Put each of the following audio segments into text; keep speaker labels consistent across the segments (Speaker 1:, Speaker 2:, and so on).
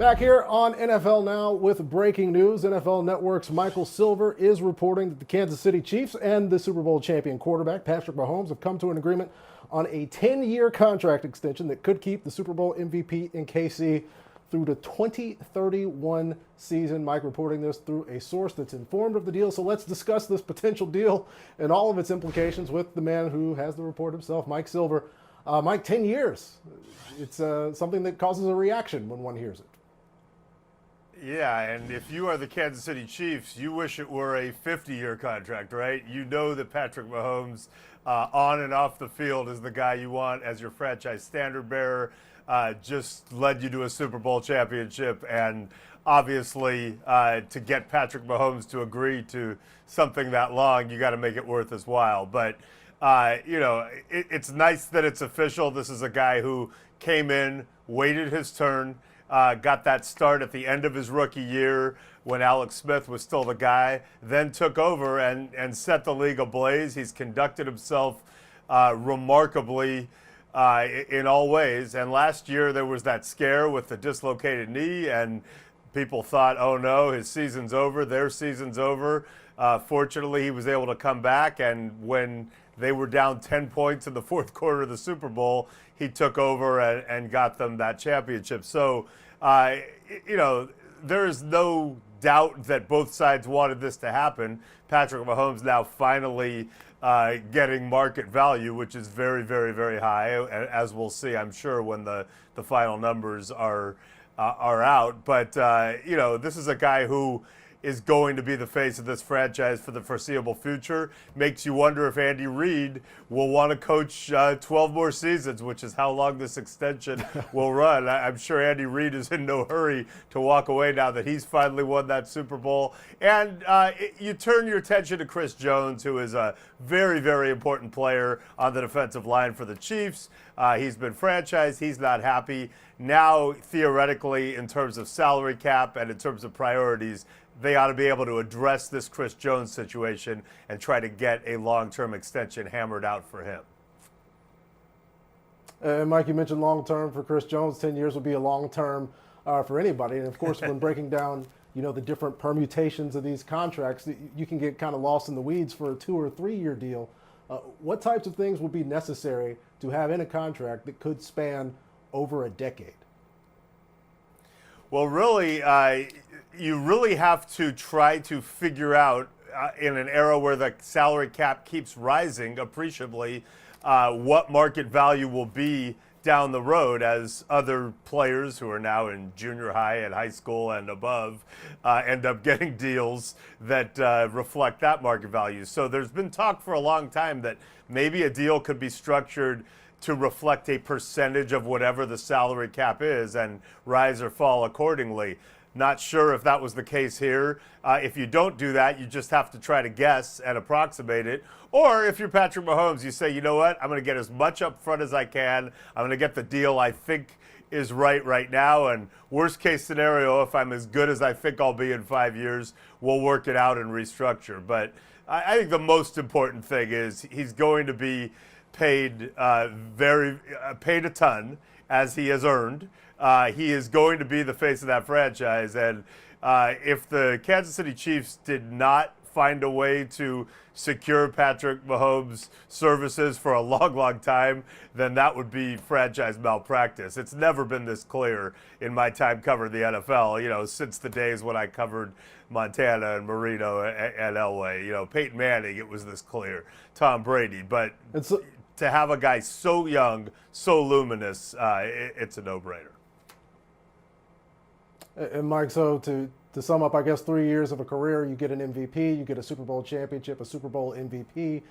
Speaker 1: Back here on NFL Now with breaking news. NFL Network's Michael Silver is reporting that the Kansas City Chiefs and the Super Bowl champion quarterback Patrick Mahomes have come to an agreement on a 10-year contract extension that could keep the Super Bowl MVP in KC through the 2031 season. Mike reporting this through a source that's informed of the deal. So let's discuss this potential deal and all of its implications with the man who has the report himself, Mike Silver. Mike, 10 years. It's something that causes a reaction when one hears it.
Speaker 2: Yeah, and if you are the Kansas City Chiefs, you wish it were a 50-year contract, right? You know that Patrick Mahomes, on and off the field, is the guy you want as your franchise standard bearer. Just led you to a Super Bowl championship, and obviously to get Patrick Mahomes to agree to something that long, you got to make it worth his while. But it's nice that it's official. This is a guy who came in, waited his turn, got that start at the end of his rookie year when Alex Smith was still the guy, then took over and set the league ablaze. He's conducted himself remarkably in all ways. And last year there was that scare with the dislocated knee, and people thought, oh no, his season's over, their season's over. Fortunately, he was able to come back, and when they were down 10 points in the fourth quarter of the Super Bowl, he took over and got them that championship. So, there is no doubt that both sides wanted this to happen. Patrick Mahomes now finally getting market value, which is very, very, very high, as we'll see, I'm sure, when the final numbers are out. But, this is a guy who is going to be the face of this franchise for the foreseeable future. Makes you wonder if Andy Reid will want to coach 12 more seasons, which is how long this extension will run. I'm sure Andy Reid is in no hurry to walk away now that he's finally won that Super Bowl. And you turn your attention to Chris Jones, who is a very, very important player on the defensive line for the Chiefs. He's been franchised. He's not happy. Now, theoretically, in terms of salary cap and in terms of priorities, they ought to be able to address this Chris Jones situation and try to get a long-term extension hammered out for him.
Speaker 1: And Mike, you mentioned long-term for Chris Jones. 10 years would be a long-term for anybody. And of course, when breaking down, the different permutations of these contracts, you can get kind of lost in the weeds for a 2 or 3 year deal. What types of things would be necessary to have in a contract that could span over a decade?
Speaker 2: Well, really, you really have to try to figure out, in an era where the salary cap keeps rising appreciably, what market value will be down the road as other players who are now in junior high and high school and above end up getting deals that reflect that market value. So there's been talk for a long time that maybe a deal could be structured to reflect a percentage of whatever the salary cap is and rise or fall accordingly. Not sure if that was the case here. If you don't do that, you just have to try to guess and approximate it. Or if you're Patrick Mahomes, you say, you know what, I'm going to get as much up front as I can. I'm going to get the deal I think is right now. And worst case scenario, if I'm as good as I think I'll be in 5 years, we'll work it out and restructure. But I think the most important thing is he's going to be paid paid a ton, as he has earned. He is going to be the face of that franchise, and if the Kansas City Chiefs did not find a way to secure Patrick Mahomes' services for a long, long time, then that would be franchise malpractice. It's never been this clear in my time covering the NFL, since the days when I covered Montana and Marino and Elway. Peyton Manning, it was this clear. Tom Brady. But to have a guy so young, so luminous, it's a no-brainer.
Speaker 1: And Mike, so to sum up, I guess 3 years of a career, you get an MVP, you get a Super Bowl championship, a Super Bowl MVP.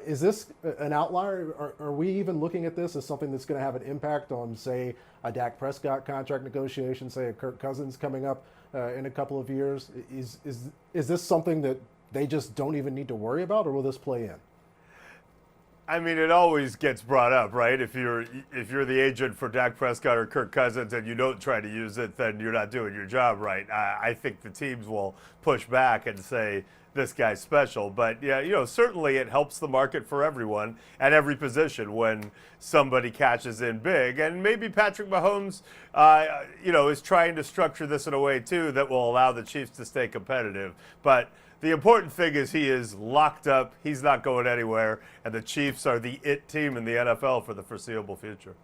Speaker 1: Is this an outlier? Are we even looking at this as something that's going to have an impact on, say, a Dak Prescott contract negotiation, say a Kirk Cousins coming up in a couple of years? Is this something that they just don't even need to worry about, or will this play in?
Speaker 2: I mean, it always gets brought up, right? If you're the agent for Dak Prescott or Kirk Cousins and you don't try to use it, then you're not doing your job right. I think the teams will push back and say this guy's special. But yeah, certainly it helps the market for everyone at every position when somebody catches in big. And maybe Patrick Mahomes, is trying to structure this in a way too that will allow the Chiefs to stay competitive. But the important thing is he is locked up. He's not going anywhere, and the Chiefs are the it team in the NFL for the foreseeable future.